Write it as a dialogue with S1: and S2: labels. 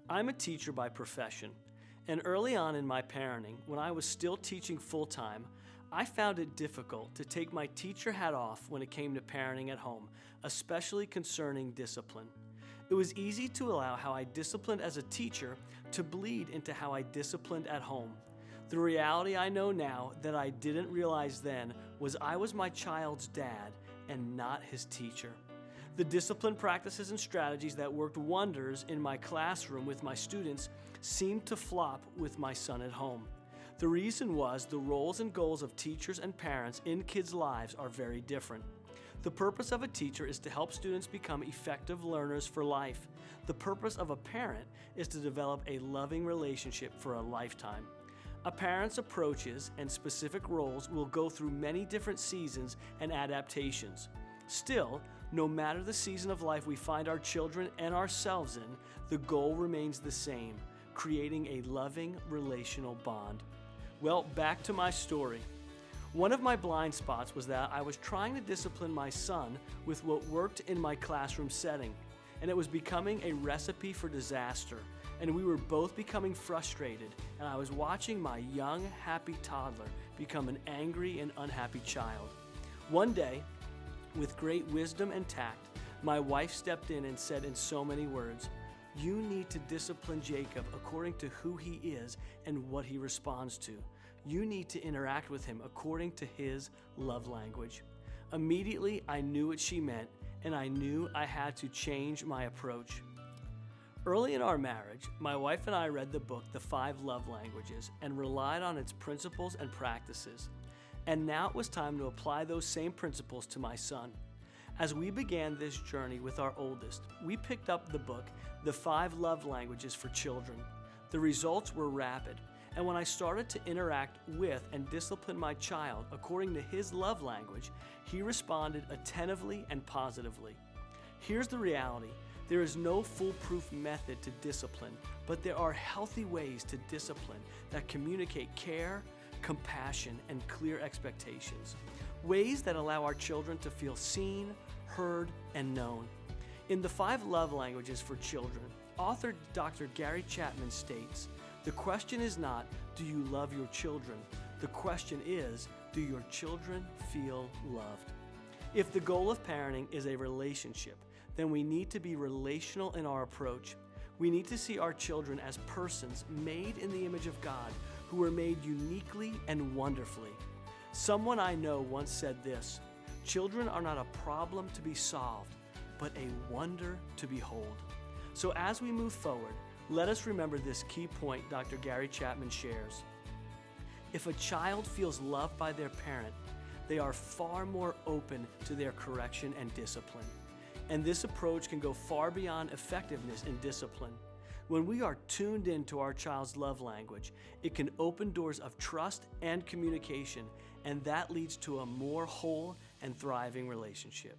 S1: I'm a teacher by profession, and early on in my parenting, when I was still teaching full-time, I found it difficult to take my teacher hat off when it came to parenting at home, especially concerning discipline. It was easy to allow how I disciplined as a teacher to bleed into how I disciplined at home. The reality I know now that I didn't realize then was I was my child's dad and not his teacher. The discipline practices and strategies that worked wonders in my classroom with my students seemed to flop with my son at home. The reason was the roles and goals of teachers and parents in kids' lives are very different. The purpose of a teacher is to help students become effective learners for life. The purpose of a parent is to develop a loving relationship for a lifetime. A parent's approaches and specific roles will go through many different seasons and adaptations. Still, no matter the season of life we find our children and ourselves in, the goal remains the same: creating a loving relational bond. Well, back to my story. One of my blind spots was that I was trying to discipline my son with what worked in my classroom setting, and it was becoming a recipe for disaster, and we were both becoming frustrated, and I was watching my young, happy toddler become an angry and unhappy child. One day, with great wisdom and tact, my wife stepped in and said in so many words, "You need to discipline Jacob according to who he is and what he responds to. You need to interact with him according to his love language." Immediately, I knew what she meant, and I knew I had to change my approach. Early in our marriage, my wife and I read the book, The 5 Love Languages, and relied on its principles and practices. And now it was time to apply those same principles to my son. As we began this journey with our oldest, we picked up the book, The 5 Love Languages for Children. The results were rapid, and when I started to interact with and discipline my child according to his love language, he responded attentively and positively. Here's the reality: there is no foolproof method to discipline, but there are healthy ways to discipline that communicate care, compassion, and clear expectations. Ways that allow our children to feel seen, heard, and known. In The 5 Love Languages for Children, author Dr. Gary Chapman states, "The question is not, do you love your children? The question is, do your children feel loved?" If the goal of parenting is a relationship, then we need to be relational in our approach. We need to see our children as persons made in the image of God, who were made uniquely and wonderfully. Someone I know once said this: "Children are not a problem to be solved, but a wonder to behold." So as we move forward, let us remember this key point Dr. Gary Chapman shares. If a child feels loved by their parent, they are far more open to their correction and discipline. And this approach can go far beyond effectiveness in discipline. When we are tuned into our child's love language, it can open doors of trust and communication, and that leads to a more whole and thriving relationship.